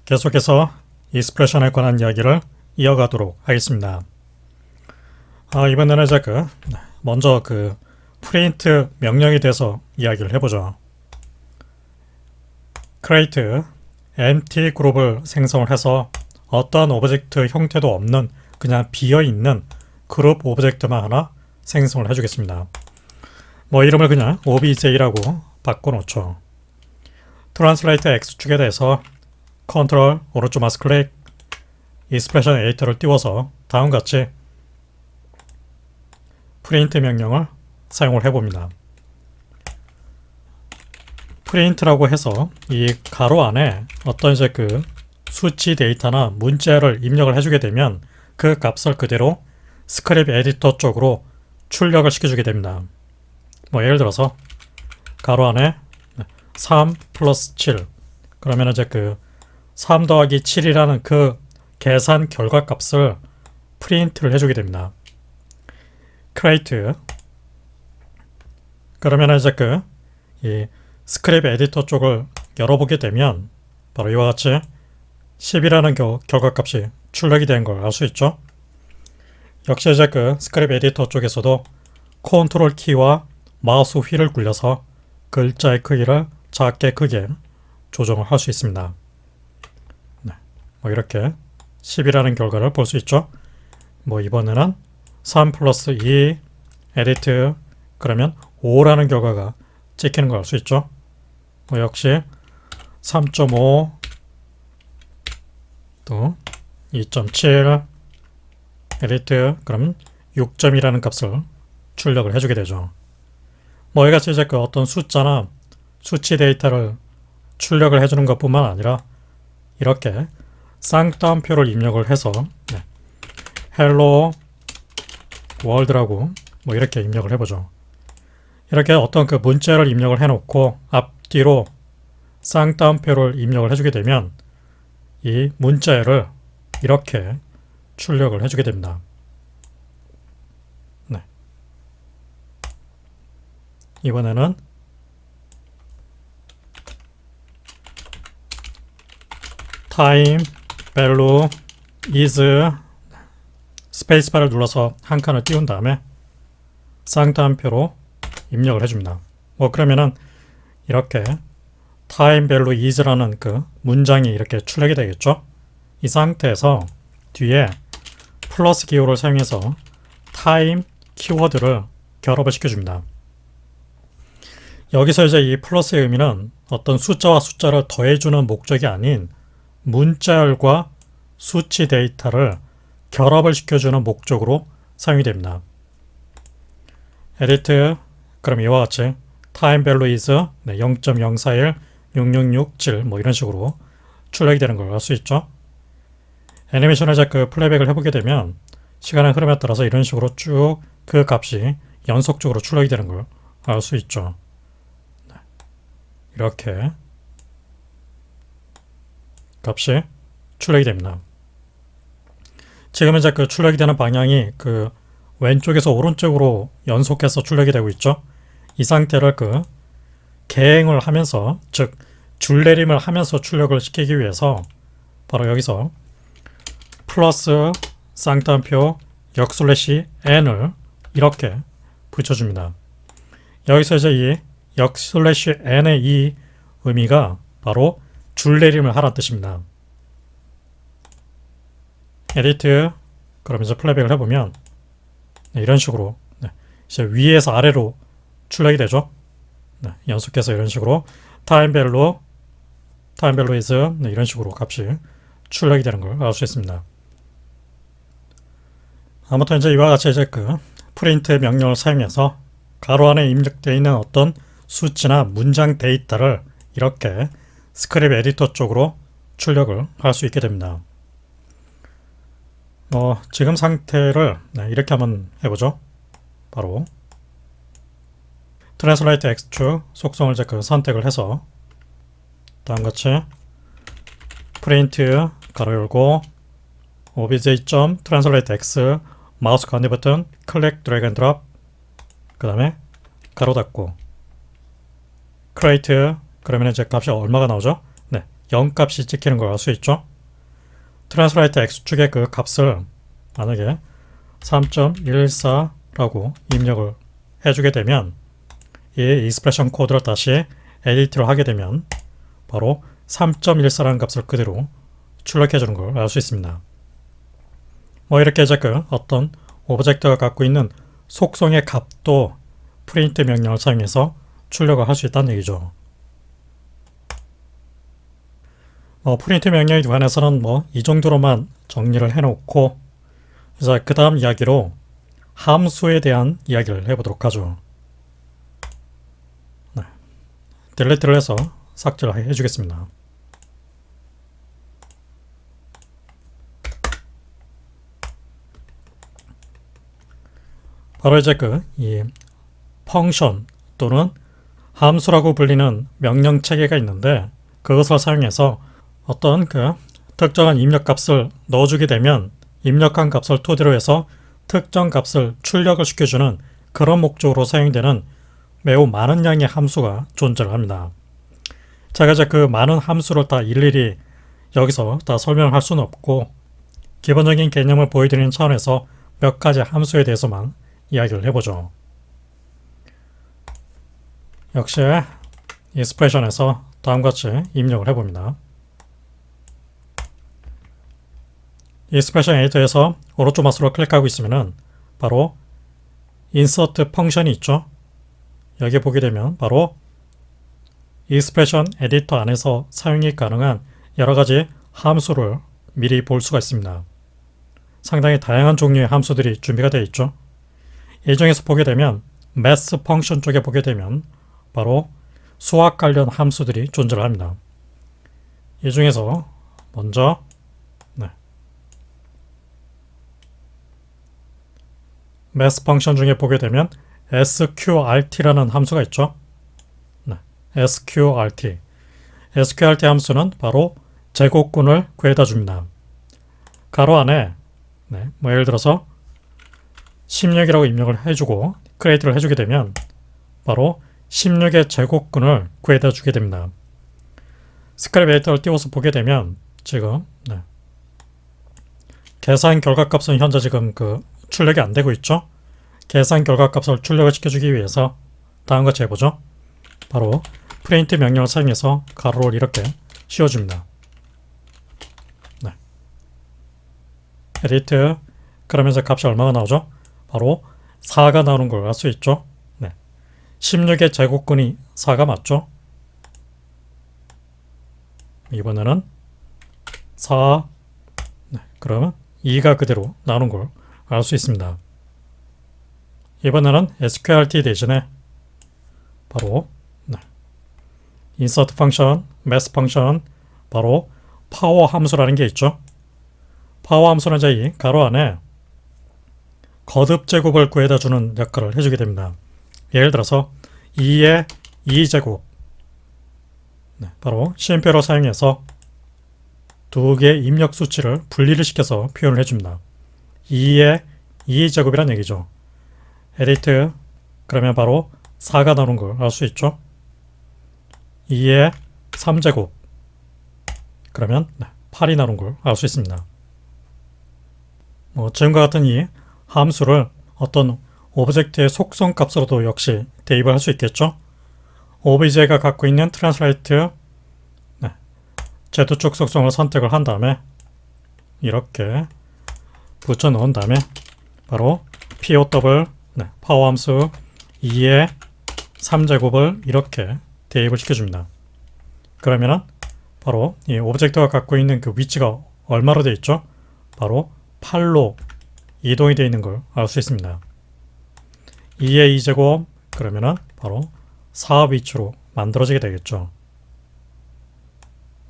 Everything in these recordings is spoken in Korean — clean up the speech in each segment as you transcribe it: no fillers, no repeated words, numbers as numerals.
계속해서 익스프레션에 관한 이야기를 이어가도록 하겠습니다. 이번에는 이제 먼저 프린트 명령에 대해서 이야기를 해보죠. create empty 그룹을 생성을 해서 어떠한 오브젝트 형태도 없는 그냥 비어있는 그룹 오브젝트만 하나 생성을 해주겠습니다. 이름을 그냥 obj라고 바꿔놓죠. 트랜슬레이트 X축에 대해서 컨트롤 오른쪽 마우스 클릭 익스프레션 에디터를 띄워서 다음같이 프린트 명령을 사용을 해봅니다. 프린트라고 해서 이 가로 안에 어떤 이제 수치 데이터나 문자를 입력을 해주게 되면 그 값을 그대로 스크립 에디터 쪽으로 출력을 시켜주게 됩니다. 예를 들어서 가로 안에 3 플러스 7 그러면 이제 3 더하기 7이라는 그 계산 결과 값을 프린트를 해주게 됩니다. create 그러면 이제 이 스크립 에디터 쪽을 열어보게 되면 바로 이와 같이 10이라는 결과값이 출력이 된 걸 알 수 있죠. 역시 이제 스크립 에디터 쪽에서도 컨트롤 키와 마우스 휠을 굴려서 글자의 크기를 작게 크게 조정을 할 수 있습니다. 이렇게 10이라는 결과를 볼 수 있죠. 이번에는 3 플러스 2 에디트 그러면 5라는 결과가 찍히는 걸 알 수 있죠. 역시 3.5 또 2.7 에디트 그러면 6점이라는 값을 출력을 해주게 되죠. 이같이 이제 어떤 숫자나 수치 데이터를 출력을 해주는 것뿐만 아니라 이렇게 쌍따옴표를 입력을 해서 hello world라고 이렇게 입력을 해보죠. 이렇게 어떤 문자를 입력을 해놓고 앞뒤로 쌍따옴표를 입력을 해주게 되면 이 문자를 이렇게 출력을 해주게 됩니다. 이번에는 time value is 스페이스바를 눌러서 한 칸을 띄운 다음에 쌍따옴표로 입력을 해줍니다. 그러면은 이렇게 time value is라는 문장이 이렇게 출력이 되겠죠. 이 상태에서 뒤에 플러스 기호를 사용해서 time 키워드를 결합을 시켜줍니다. 여기서 이제 이 플러스의 의미는 어떤 숫자와 숫자를 더해주는 목적이 아닌 문자열과 수치 데이터를 결합을 시켜주는 목적으로 사용이 됩니다. edit 그럼 이와 같이 time value is 0.041 6667 이런 식으로 출력이 되는 걸 알 수 있죠. 애니메이션을 이제 플레이백을 해보게 되면 시간의 흐름에 따라서 이런 식으로 쭉 그 값이 연속적으로 출력이 되는 걸 알 수 있죠. 이렇게 값이 출력이 됩니다. 지금 이제 출력이 되는 방향이 왼쪽에서 오른쪽으로 연속해서 출력이 되고 있죠. 이 상태를 개행을 하면서 즉 줄내림을 하면서 출력을 시키기 위해서 바로 여기서 플러스 쌍따옴표 역슬래시 n을 이렇게 붙여줍니다. 여기서 이제 이 역슬래시 n의 이 의미가 바로 줄내림을 하라는 뜻입니다. 에디트 그럼 이제 플레이백을 해보면 이런 식으로 이제 위에서 아래로 출력이 되죠. 연속해서 이런 식으로 time value is 이런 식으로 값이 출력이 되는 걸 알 수 있습니다. 아무튼 이제 이와 같이 이제 프린트 명령을 사용해서 가로 안에 입력되어 있는 어떤 수치나 문장 데이터를 이렇게 스크립 에디터 쪽으로 출력을 할 수 있게 됩니다. 지금 상태를 이렇게 한번 해보죠. 바로 트랜슬레이트 X축 속성을 이제 선택을 해서 다음같이 프린트 가로 열고 obj.translate x 마우스 가운데 버튼 클릭 드래그 앤 드롭 그 다음에 가로 닫고 create 그러면 이제 값이 얼마가 나오죠? 0 값이 찍히는 걸 알 수 있죠. 트랜스라이트 x축의 그 값을 만약에 3.114라고 입력을 해주게 되면 이 익스프레션 코드를 다시 에디트를 하게 되면 바로 3.14라는 값을 그대로 출력해 주는 걸 알 수 있습니다. 뭐 이렇게 이제 그 어떤 오브젝트가 갖고 있는 속성의 값도 프린트 명령을 사용해서 출력을 할 수 있다는 얘기죠. 프린트 명령에 관해서는 이 정도로만 정리를 해놓고 이제 그 다음 이야기로 함수에 대한 이야기를 해보도록 하죠. 네. 딜리트를 해서 삭제를 해주겠습니다. 바로 이제 이 펑션 또는 함수라고 불리는 명령 체계가 있는데 그것을 사용해서 어떤 특정한 입력값을 넣어주게 되면 입력한 값을 토대로 해서 특정 값을 출력을 시켜주는 그런 목적으로 사용되는 매우 많은 양의 함수가 존재를 합니다. 제가 이제 그 많은 함수를 다 일일이 여기서 다 설명할 수는 없고 기본적인 개념을 보여드리는 차원에서 몇 가지 함수에 대해서만 이야기를 해보죠. 역시 익스프레션에서 다음과 같이 입력을 해봅니다. 익스프레션 에디터에서 오른쪽 마우스로 클릭하고 있으면 바로 인서트 펑션이 있죠. 여기 보게 되면 바로 익스프레션 에디터 안에서 사용이 가능한 여러가지 함수를 미리 볼 수가 있습니다. 상당히 다양한 종류의 함수들이 준비가 되어 있죠. 이 중에서 보게 되면 math 펑션 쪽에 보게 되면 바로 수학 관련 함수들이 존재를 합니다. 이 중에서 먼저 math 펑션 중에 보게 되면 sqrt라는 함수가 있죠. sqrt. sqrt 함수는 바로 제곱근을 구해다 줍니다. 가로 안에 예를 들어서 16이라고 입력을 해주고 크리에이트를 해주게 되면 바로 16의 제곱근을 구해다 주게 됩니다. 스크립 에디터를 띄워서 보게 되면 지금 계산 결과값은 현재 지금 출력이 안 되고 있죠. 계산 결과값을 출력을 시켜주기 위해서 다음과 같이 해보죠. 바로 프린트 명령을 사용해서 가로를 이렇게 씌워줍니다. 에디트. 그러면서 값이 얼마가 나오죠? 바로 4가 나오는 걸 알 수 있죠. 16의 제곱근이 4가 맞죠? 이번에는 4. 그러면 2가 그대로 나오는 걸 알 수 있습니다. 이번에는 sqrt 대신에 바로 insert 펑션, math 펑션, 바로 power 함수라는 게 있죠. power 함수는 이제 이 가로 안에 거듭 제곱을 구해다 주는 역할을 해주게 됩니다. 예를 들어서 2의 2제곱 바로 쉼표로 사용해서 두 개의 입력 수치를 분리를 시켜서 표현을 해줍니다. 2의 2제곱이란 얘기죠. 에디트. 그러면 바로 4가 나오는 걸 알 수 있죠. 2의 3제곱. 그러면 8이 나오는 걸 알 수 있습니다. 지금과 같은 이 함수를 어떤 오브젝트의 속성 값으로도 역시 대입을 할 수 있겠죠. OBJ가 갖고 있는 트랜스레이트 Z축 속성을 선택을 한 다음에 이렇게 붙여 넣은 다음에 바로 POW 파워 함수 2의 3제곱을 이렇게 대입을 시켜줍니다. 그러면은 바로 이 오브젝트가 갖고 있는 그 위치가 얼마로 되어 있죠? 바로 8로 이동이 되어 있는 걸 알 수 있습니다. 2의 2제곱 그러면은 바로 4 위치로 만들어지게 되겠죠.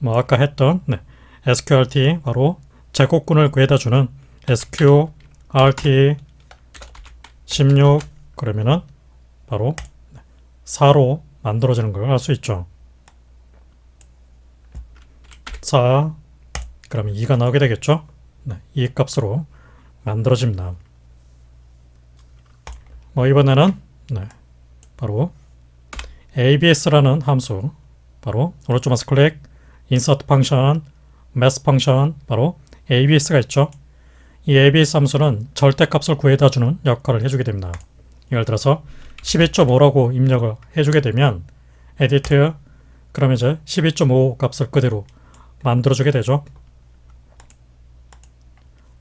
아까 했던 sqrt 바로 제곱근을 구해다 주는 sqrt 16 그러면은 바로 4로 만들어지는 걸 알 수 있죠. 4 그러면 2가 나오게 되겠죠. 이 값으로 만들어집니다. 이번에는 바로 abs라는 함수 바로 오른쪽 마우스 클릭 insert 펑션, math 펑션, 바로 abs가 있죠. 이 abs 함수는 절대값을 구해다 주는 역할을 해주게 됩니다. 예를 들어서 12.5라고 입력을 해주게 되면 edit, 그러면 이제 12.5 값을 그대로 만들어주게 되죠.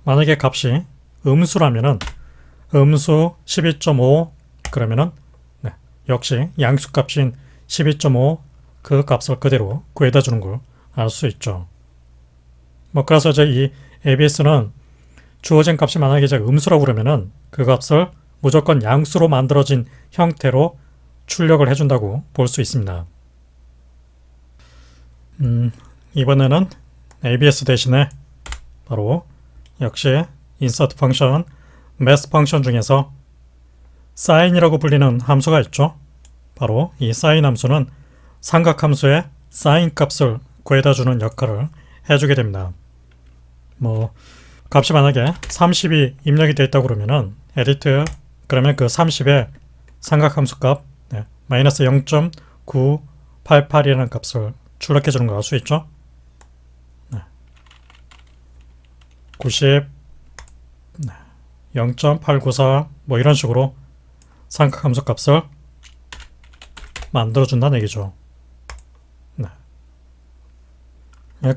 만약에 값이 음수라면은 음수 12.5 그러면은 역시 양수값인 12.5 그 값을 그대로 구해다 주는 걸 알 수 있죠. 그래서 이제 이 abs는 주어진 값이 만약에 이제 음수라고 그러면은 그 값을 무조건 양수로 만들어진 형태로 출력을 해준다고 볼 수 있습니다. 이번에는 abs 대신에 바로 역시 insert 펑션, math 펑션 중에서 sign이라고 불리는 함수가 있죠. 바로 이 sin 함수는 삼각함수의 sin 값을 구해다 주는 역할을 해주게 됩니다. 값이 만약에 30이 입력이 되어 있다고 그러면은 edit, 그러면 그 30의 삼각함수 값 마이너스 0.988이라는 값을 출력해 주는 거 알 수 있죠. 90, 0.894 이런 식으로 삼각함수 값을 만들어 준다는 얘기죠.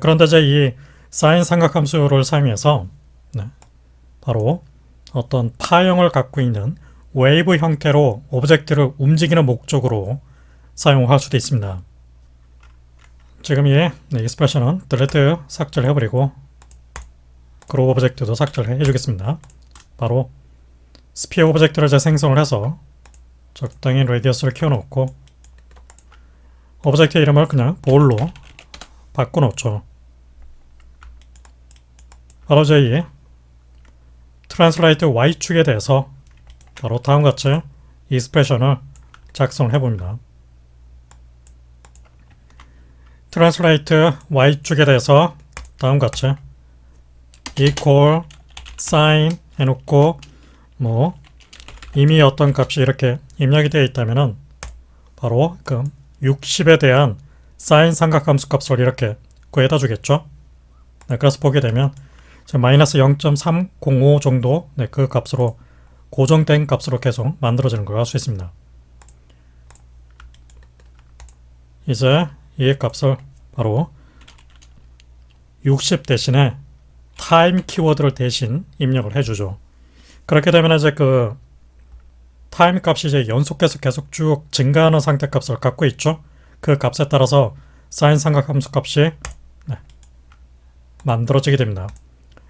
그런데 이제 이 sin 삼각함수를 사용해서 바로 어떤 파형을 갖고 있는 웨이브 형태로 오브젝트를 움직이는 목적으로 사용할 수도 있습니다. 지금 이 익스프레션은 딜리트 삭제를 해버리고 그룹 오브젝트도 삭제를 해주겠습니다. 바로 스피어 오브젝트를 이제 생성을 해서 적당히 레디어스를 키워놓고 오브젝트 이름을 그냥 볼로 바꿔놓죠. 바로 이제 이 트랜슬레이트 Y축에 대해서 바로 다음과 같이 익스프레션을 작성을 해봅니다. 트랜슬레이트 Y축에 대해서 다음과 같이 equal sign 해놓고 이미 어떤 값이 이렇게 입력이 되어 있다면은 바로 그 60에 대한 sin 삼각함수 값을 이렇게 구해다 주겠죠. 그래서 보게 되면 마이너스 0.305 정도 그 값으로 고정된 값으로 계속 만들어지는 걸 알 수 있습니다. 이제 이 값을 바로 60 대신에 time 키워드를 대신 입력을 해주죠. 그렇게 되면 이제 그 time 값이 이제 연속해서 계속 쭉 증가하는 상태 값을 갖고 있죠. 그 값에 따라서 sin 삼각함수 값이 만들어지게 됩니다.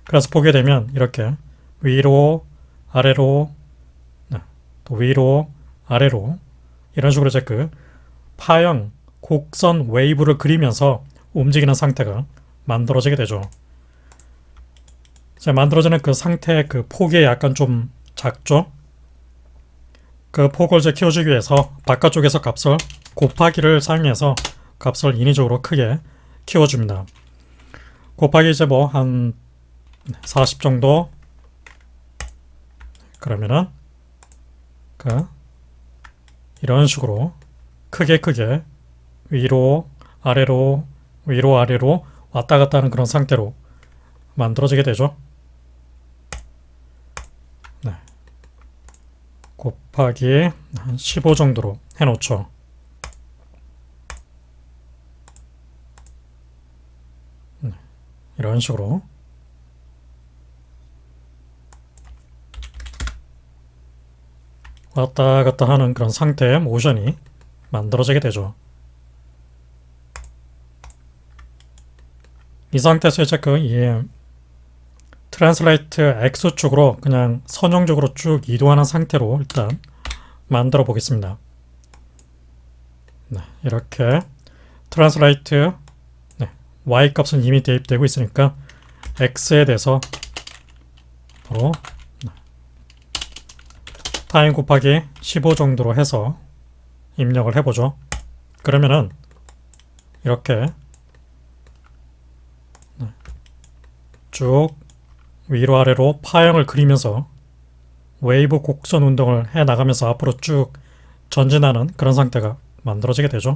그래서 보게 되면 이렇게 위로 아래로 또 위로 아래로 이런 식으로 이제 그 파형 곡선 웨이브를 그리면서 움직이는 상태가 만들어지게 되죠. 이제 만들어지는 그 상태의 그 폭이 약간 좀 작죠. 그 폭을 이제 키워주기 위해서 바깥쪽에서 값을 곱하기를 사용해서 값을 인위적으로 크게 키워줍니다. 곱하기 이제 한 40 정도 그러면은 이런 식으로 크게 위로 아래로 위로 아래로 왔다 갔다 하는 그런 상태로 만들어지게 되죠. 곱하기 한 15 정도로 해놓죠. 이런 식으로 왔다 갔다 하는 그런 상태의 모션이 만들어지게 되죠. 이 상태에서 이제 트랜슬레이트 X축으로 그냥 선형적으로 쭉 이동하는 상태로 일단 만들어 보겠습니다. 이렇게 트랜슬레이트 Y 값은 이미 대입되고 있으니까 X에 대해서 바로 타임 곱하기 15 정도로 해서 입력을 해보죠. 그러면은 이렇게 쭉 위로 아래로 파형을 그리면서 웨이브 곡선 운동을 해 나가면서 앞으로 쭉 전진하는 그런 상태가 만들어지게 되죠.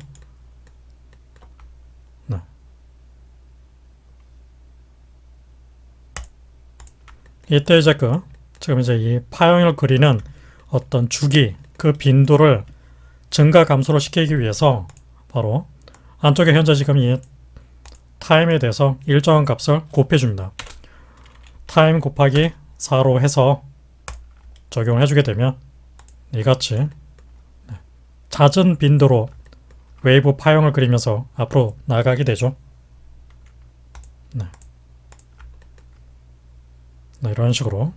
이때 이제 지금 이제 이 파형을 그리는 어떤 주기, 그 빈도를 증가 감소를 시키기 위해서 바로 안쪽에 현재 지금 이 타임에 대해서 일정한 값을 곱해줍니다. 타임 곱하기 4로 해서 적용을 해주게 되면 이같이 잦은 빈도로 웨이브 파형을 그리면서 앞으로 나가게 되죠. 네. 네, 이런 식으로.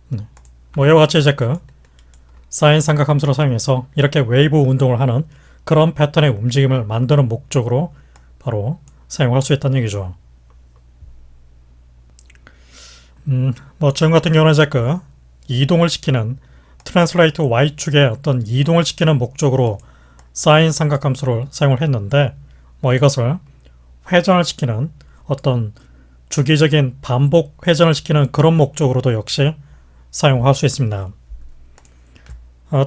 네. 뭐 이와 같이 이제 사인 삼각함수를 사용해서 이렇게 웨이브 운동을 하는 그런 패턴의 움직임을 만드는 목적으로 바로 사용할 수 있다는 얘기죠. 뭐 지금 같은 경우는 이제 이동을 시키는 트랜슬레이트 Y축의 어떤 이동을 시키는 목적으로 사인 삼각함수를 사용을 했는데 뭐 이것을 회전을 시키는 어떤 주기적인 반복 회전을 시키는 그런 목적으로도 역시 사용할 수 있습니다.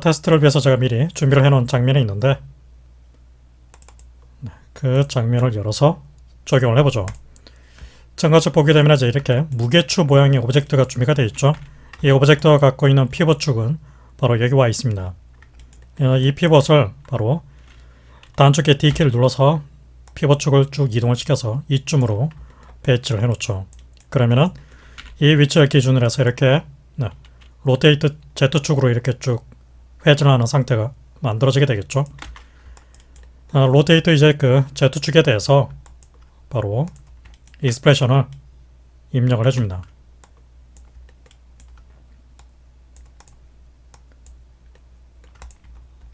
테스트를 위해서 제가 미리 준비를 해놓은 장면이 있는데 그 장면을 열어서 적용을 해보죠. 전같이 보게 되면 이제 이렇게 무게추 모양의 오브젝트가 준비가 되어 있죠. 이 오브젝트가 갖고 있는 피벗축은 바로 여기 와 있습니다. 이 피벗을 바로 단축키 D키를 눌러서 피벗축을 쭉 이동을 시켜서 이쯤으로 배치를 해놓죠. 그러면은 이 위치를 기준으로 해서 이렇게 로테이트 Z축으로 이렇게 쭉 회전하는 상태가 만들어지게 되겠죠. 로테이트 이제 Z축에 대해서 바로 익스프레션을 입력을 해줍니다.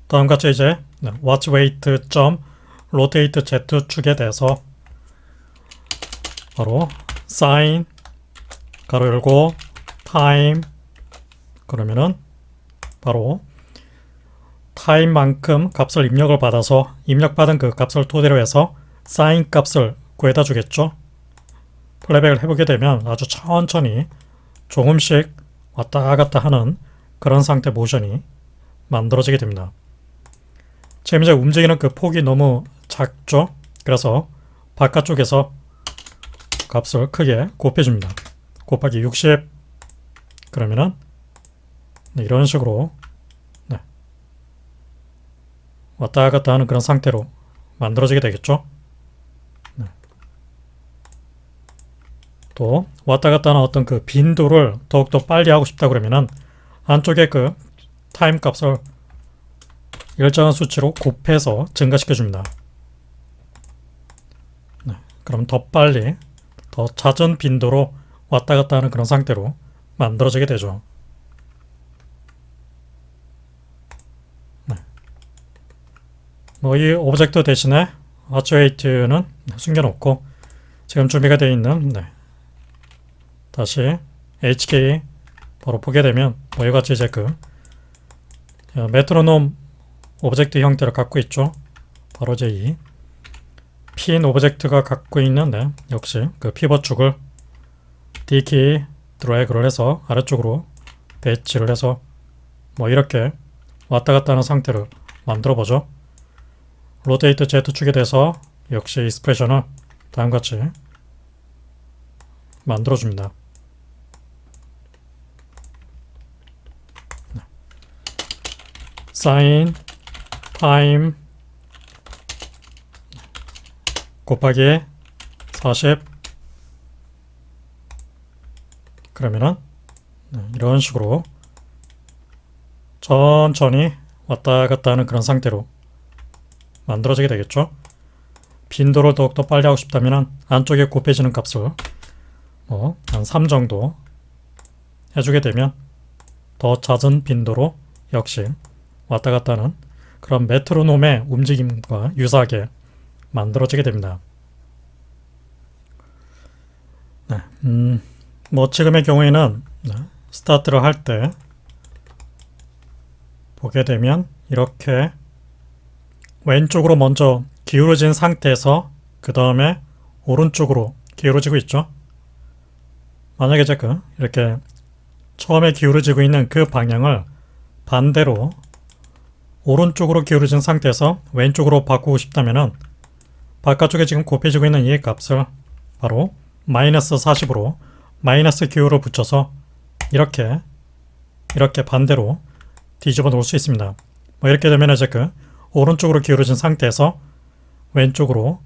다음같이 이제 watch weight rotate Z축에 대해서 바로 sin 가로 열고 time 그러면은 바로 타임만큼 값을 입력을 받아서 입력받은 그 값을 토대로 해서 sin 값을 구해다 주겠죠. 플레이백을 해보게 되면 아주 천천히 조금씩 왔다 갔다 하는 그런 상태 모션이 만들어지게 됩니다. 지금 이제 움직이는 그 폭이 너무 작죠. 그래서 바깥쪽에서 값을 크게 곱해줍니다. 곱하기 60 그러면은 이런 식으로 왔다 갔다 하는 그런 상태로 만들어지게 되겠죠. 또 왔다 갔다 하는 어떤 그 빈도를 더욱더 빨리 하고 싶다 그러면은 안쪽에 그 타임 값을 일정한 수치로 곱해서 증가시켜 줍니다. 그럼 더 빨리 더 잦은 빈도로 왔다 갔다 하는 그런 상태로 만들어지게 되죠. 뭐 이 오브젝트 대신에 watchweight는 숨겨놓고 지금 준비가 되어 있는 다시 HK 바로 보게 되면 뭐 이같이 이제 메트로놈 오브젝트 형태를 갖고 있죠. 바로 이제 이 핀 오브젝트가 갖고 있는 역시 그 피벗축을 D키 드래그를 해서 아래쪽으로 배치를 해서 뭐 이렇게 왔다 갔다 하는 상태를 만들어 보죠. 로테이트 Z축에 대해서 역시 익스프레션을 다음같이 만들어줍니다. sin 타임 곱하기 40 그러면은 이런 식으로 천천히 왔다 갔다 하는 그런 상태로 만들어지게 되겠죠. 빈도를 더욱더 빨리 하고 싶다면 안쪽에 곱해지는 값을 뭐 한 3 정도 해주게 되면 더 잦은 빈도로 역시 왔다 갔다 하는 그런 메트로놈의 움직임과 유사하게 만들어지게 됩니다. 뭐 지금의 경우에는 스타트를 할 때 보게 되면 이렇게 왼쪽으로 먼저 기울어진 상태에서 그 다음에 오른쪽으로 기울어지고 있죠. 만약에 제가 이렇게 처음에 기울어지고 있는 그 방향을 반대로 오른쪽으로 기울어진 상태에서 왼쪽으로 바꾸고 싶다면은 바깥쪽에 지금 곱해지고 있는 이 값을 바로 마이너스 40으로 마이너스 기호를 붙여서 이렇게 반대로 뒤집어 놓을 수 있습니다. 뭐 이렇게 되면 이제 그 오른쪽으로 기울어진 상태에서 왼쪽으로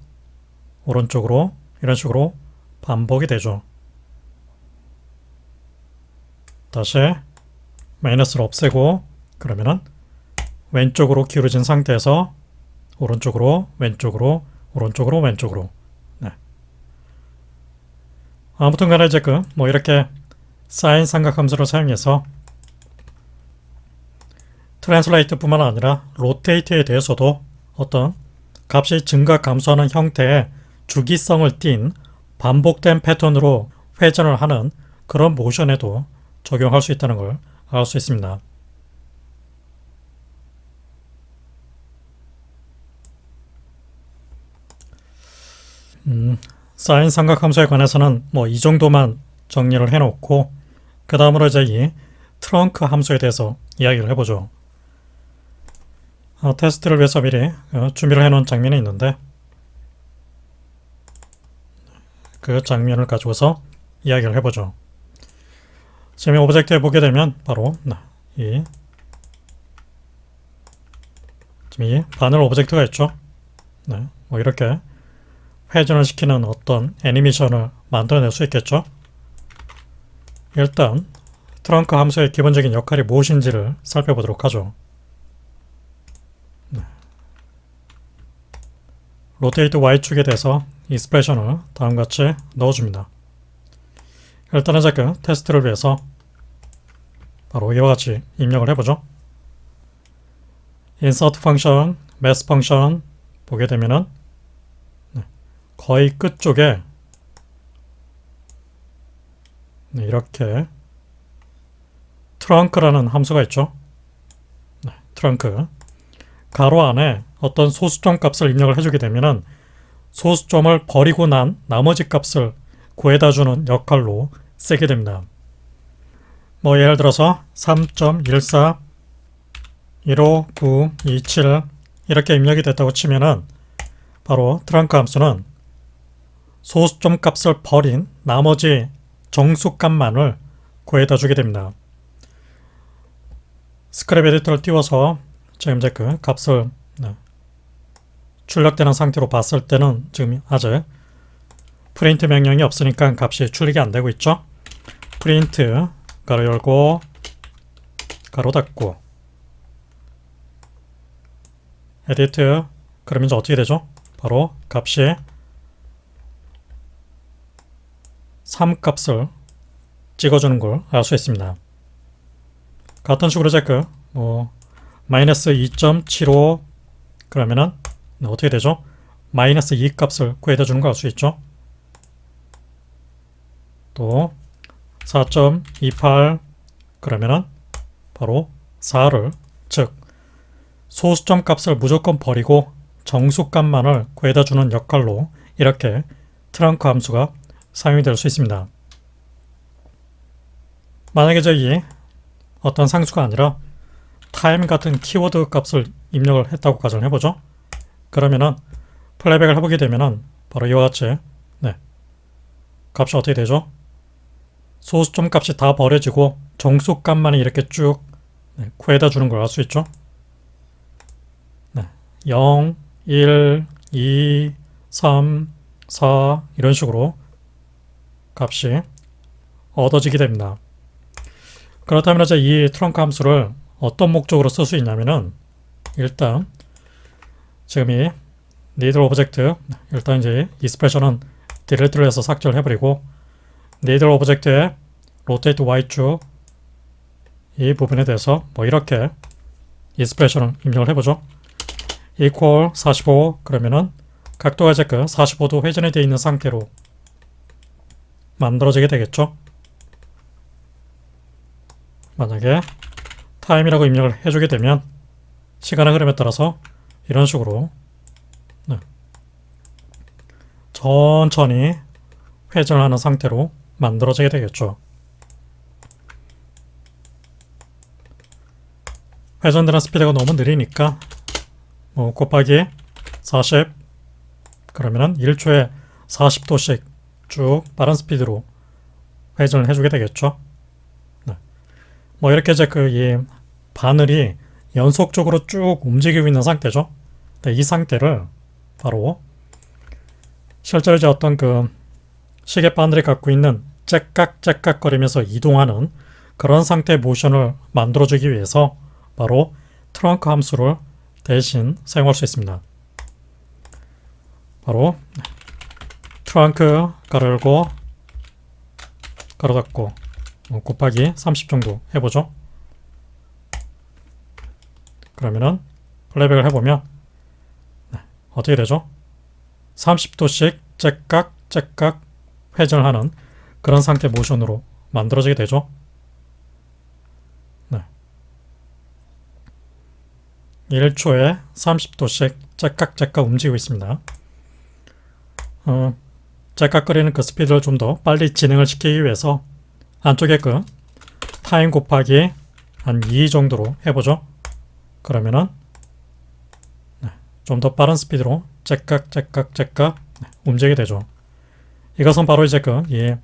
오른쪽으로 이런 식으로 반복이 되죠. 다시 마이너스를 없애고 그러면은 왼쪽으로 기울어진 상태에서 오른쪽으로 왼쪽으로 오른쪽으로 왼쪽으로. 네. 아무튼 간에 이제 그 뭐 이렇게 사인 삼각함수를 사용해서 트랜슬레이트뿐만 아니라 로테이트에 대해서도 어떤 값이 증가 감소하는 형태의 주기성을 띤 반복된 패턴으로 회전을 하는 그런 모션에도 적용할 수 있다는 걸 알 수 있습니다. 사인 삼각함수에 관해서는 뭐 이 정도만 정리를 해놓고 그 다음으로 이제 이 트렁크 함수에 대해서 이야기를 해보죠. 테스트를 위해서 미리 준비를 해놓은 장면이 있는데 그 장면을 가지고서 이야기를 해보죠. 지금 이 오브젝트에 보게 되면 바로 이 바늘 오브젝트가 있죠. 네, 뭐 이렇게 회전을 시키는 어떤 애니메이션을 만들어낼 수 있겠죠. 일단 트렁크 함수의 기본적인 역할이 무엇인지를 살펴보도록 하죠. 로테이트 Y축에 대해서 익스프레션을 다음같이 넣어줍니다. 일단은 제가 테스트를 위해서 바로 이와 같이 입력을 해보죠. insert 펑션, mass 펑션 보게 되면은 거의 끝쪽에 이렇게 트렁크라는 함수가 있죠. 트렁크 가로 안에 어떤 소수점 값을 입력을 해주게 되면은 소수점을 버리고 난 나머지 값을 구해다 주는 역할로 쓰게 됩니다. 뭐 예를 들어서 3.14 15927 이렇게 입력이 됐다고 치면은 바로 트렁크 함수는 소수점 값을 버린 나머지 정수 값만을 구해다 주게 됩니다. 스크랩 에디터를 띄워서 지금 이제 그 값을 출력되는 상태로 봤을 때는 지금 아직 프린트 명령이 없으니까 값이 출력이 안 되고 있죠. 프린트 가로 열고 가로 닫고 에디트 그러면 이제 어떻게 되죠? 바로 값이 3 값을 찍어주는 걸 알 수 있습니다. 같은 식으로 체크 마이너스 2.75 그러면은 어떻게 되죠? 마이너스 2 값을 구해다 주는 걸 알 수 있죠. 또 4.28 그러면은 바로 4를 즉 소수점 값을 무조건 버리고 정수 값만을 구해다 주는 역할로 이렇게 트렁크 함수가 사용이 될 수 있습니다. 만약에 저기 어떤 상수가 아니라 타임 같은 키워드 값을 입력을 했다고 가정을 해보죠. 그러면은 플레이백을 해보게 되면은 바로 이와 같이 값이 어떻게 되죠? 소수점 값이 다 버려지고 정수 값만이 이렇게 쭉 구해다 주는 걸 알 수 있죠. 0, 1, 2, 3, 4 이런 식으로 값이 얻어지게 됩니다. 그렇다면 이제 이 트렁크 함수를 어떤 목적으로 쓸 수 있냐면은 일단 지금 이 needle 오브젝트 일단 이제 익스프레션은 딜리트를 해서 삭제를 해버리고 needle 오브젝트의 rotate Y축 이 부분에 대해서 뭐 이렇게 익스프레션을 입력을 해보죠. equal 45 그러면은 각도가 이제 그 45도 회전이 되어 있는 상태로 만들어지게 되겠죠. 만약에 타임이라고 입력을 해주게 되면 시간의 흐름에 따라서 이런 식으로 천천히 회전을 하는 상태로 만들어지게 되겠죠. 회전되는 스피드가 너무 느리니까 곱하기 40 그러면은 1초에 40도씩 쭉 빠른 스피드로 회전을 해주게 되겠죠. 네. 뭐 이렇게 이제 이 바늘이 연속적으로 쭉 움직이고 있는 상태죠. 네, 이 상태를 바로 실제로 이제 어떤 시계 바늘이 갖고 있는 째깍째깍거리면서 이동하는 그런 상태의 모션을 만들어주기 위해서 바로 트렁크 함수를 대신 사용할 수 있습니다. 바로 트렁크 가로 열고 가로 닫고 곱하기 30 정도 해보죠. 그러면은 플레이백을 해보면 어떻게 되죠? 30도씩 째깍째깍 회전을 하는 그런 상태 모션으로 만들어지게 되죠. 네. 1초에 30도씩 째깍째깍 움직이고 있습니다. 째깍거리는 그 스피드를 좀 더 빨리 진행을 시키기 위해서 안쪽에 타임 곱하기 한 2 정도로 해보죠. 그러면은 좀 더 빠른 스피드로 째깍째깍째깍 움직이게 되죠. 이것은 바로 이제 이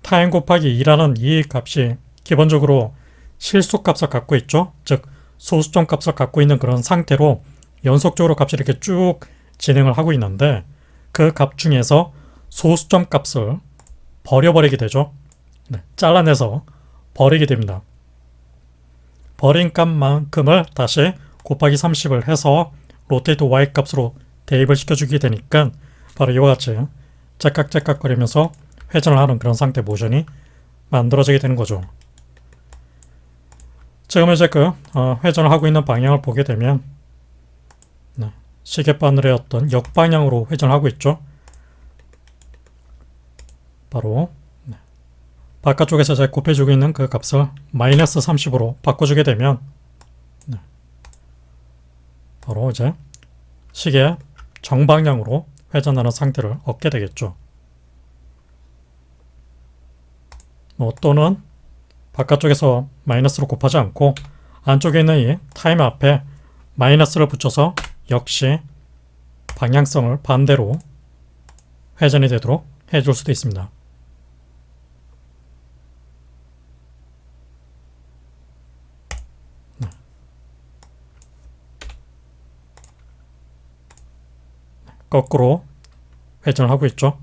타임 곱하기 2라는 이 값이 기본적으로 실수 값을 갖고 있죠. 즉 소수점 값을 갖고 있는 그런 상태로 연속적으로 값이 이렇게 쭉 진행을 하고 있는데 그 값 중에서 소수점 값을 버려버리게 되죠. 잘라내서 버리게 됩니다. 버린 값만큼을 다시 곱하기 30을 해서 로테이트 Y 값으로 대입을 시켜주게 되니까 바로 이와 같이 째깍째깍거리면서 회전을 하는 그런 상태 모션이 만들어지게 되는 거죠. 지금 이제 회전을 하고 있는 방향을 보게 되면 시계바늘의 어떤 역방향으로 회전을 하고 있죠. 바로 바깥쪽에서 이제 곱해주고 있는 그 값을 마이너스 30으로 바꿔주게 되면 바로 이제 시계 정방향으로 회전하는 상태를 얻게 되겠죠. 또는 바깥쪽에서 마이너스로 곱하지 않고 안쪽에 있는 이 타임 앞에 마이너스를 붙여서 역시 방향성을 반대로 회전이 되도록 해줄 수도 있습니다. 거꾸로 회전을 하고 있죠.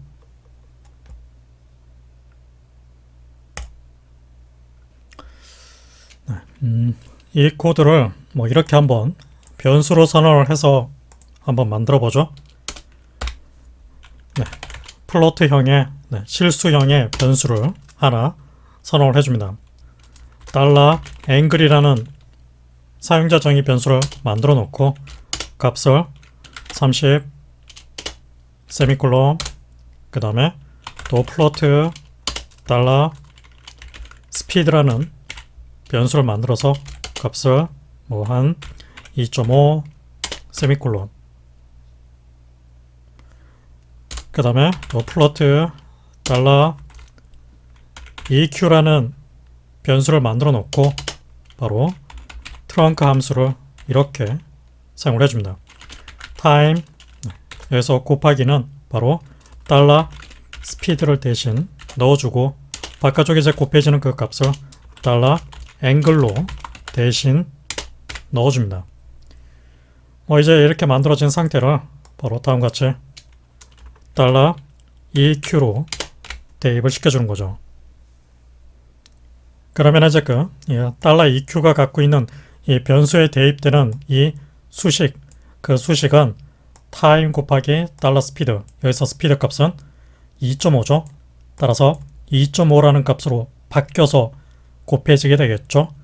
이 코드를 이렇게 한번 변수로 선언을 해서 한번 만들어 보죠. 플로트형의 실수형의 변수를 하나 선언을 해줍니다. $앵글이라는 사용자 정의 변수를 만들어 놓고 값을 30 세미콜론 그 다음에 또 플로트 $스피드라는 변수를 만들어서 값을 한 2.5 세미콜론 그 다음에 또 플로트 $EQ라는 변수를 만들어 놓고 바로 트렁크 함수를 이렇게 사용을 해줍니다. 타임 여기서 곱하기는 바로 $스피드를 대신 넣어주고 바깥쪽에 이제 곱해지는 그 값을 $앵글로 대신 넣어줍니다. 이제 이렇게 만들어진 상태를 바로 다음같이 $EQ로 대입을 시켜주는 거죠. 그러면 이제 $EQ가 갖고 있는 이 변수에 대입되는 이 수식, 그 수식은 타임 곱하기 $스피드, 여기서 스피드 값은 2.5죠. 따라서 2.5라는 값으로 바뀌어서 곱해지게 되겠죠.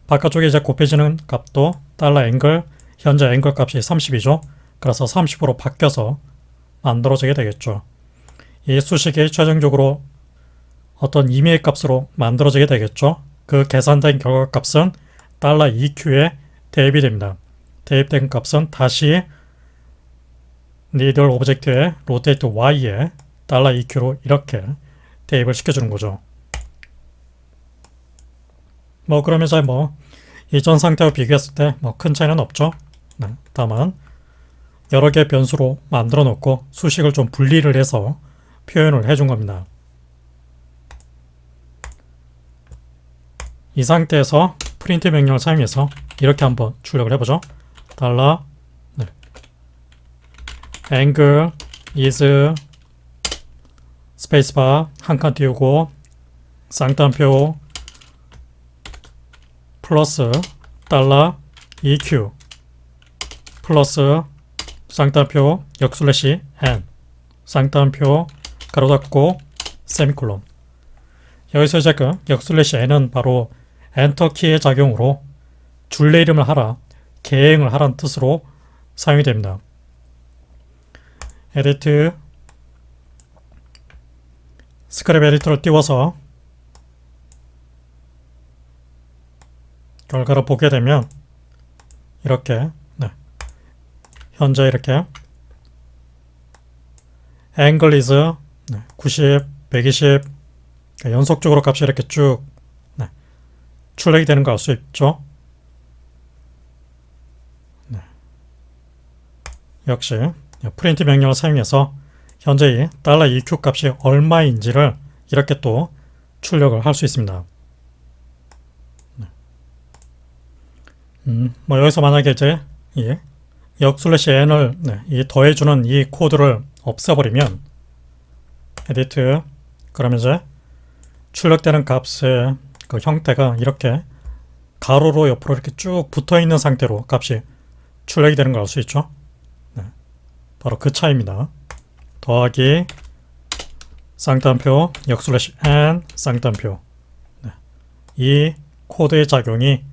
바깥쪽에 이제 곱해지는 값도 $앵글, 현재 앵글 값이 30이죠. 그래서 30으로 바뀌어서 만들어지게 되겠죠. 이 수식이 최종적으로 어떤 임의의 값으로 만들어지게 되겠죠. 그 계산된 결과값은 $EQ에 대입이 됩니다. 대입된 값은 다시 니들 오브젝트의 로테이트 Y에 $EQ로 이렇게 대입을 시켜주는 거죠. 그러면 이제 이전 상태와 비교했을 때 큰 차이는 없죠. 다만 여러 개의 변수로 만들어 놓고 수식을 좀 분리를 해서 표현을 해준 겁니다. 이 상태에서 프린트 명령을 사용해서 이렇게 한번 출력을 해보죠. 달러 네. angle is 스페이스바 한 칸 띄우고 쌍따옴표 플러스 달러 EQ 플러스 쌍따옴표 역슬래시 N 쌍따옴표 가로 닫고 세미콜론. 여기서 이제 그 역슬래시 N은 바로 엔터키의 작용으로 줄내 이름을 하라, 계행을 하라는 뜻으로 사용이 됩니다. 에디트 스크랩 에디터를 띄워서 결과를 보게 되면 이렇게 네. 현재 이렇게 angle is 90, 120 연속적으로 값이 이렇게 쭉 네. 출력이 되는 거 알 수 있죠. 네. 역시 프린트 명령을 사용해서 현재 이 $EQ 값이 얼마인지를 이렇게 또 출력을 할 수 있습니다. 뭐 여기서 만약에 이제 이 역슬래시 n을 이 더해주는 이 코드를 없애버리면 에디트 그러면 이제 출력되는 값의 그 형태가 이렇게 가로로 옆으로 이렇게 쭉 붙어있는 상태로 값이 출력이 되는 걸 알 수 있죠. 네. 바로 그 차이입니다. 더하기 쌍따옴표 역슬래시 n 쌍따옴표 네. 이 코드의 작용이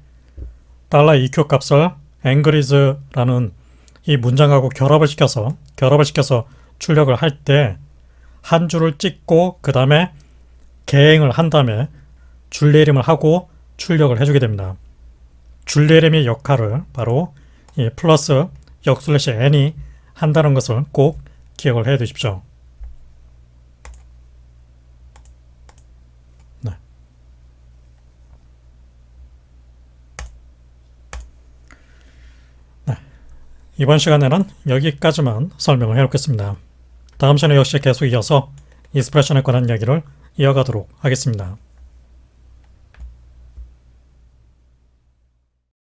$EQ 값을 angleis라는 이 문장하고 결합을 시켜서 출력을 할 때 한 줄을 찍고 그 다음에 계행을 한 다음에 줄내림을 하고 출력을 해주게 됩니다. 줄내림의 역할을 바로 이 플러스 역슬래시 n이 한다는 것을 꼭 기억을 해 두십시오. 네. 네. 이번 시간에는 여기까지만 설명을 해놓겠습니다. 다음 시간에 역시 계속 이어서 익스프레션에 관한 이야기를 이어가도록 하겠습니다.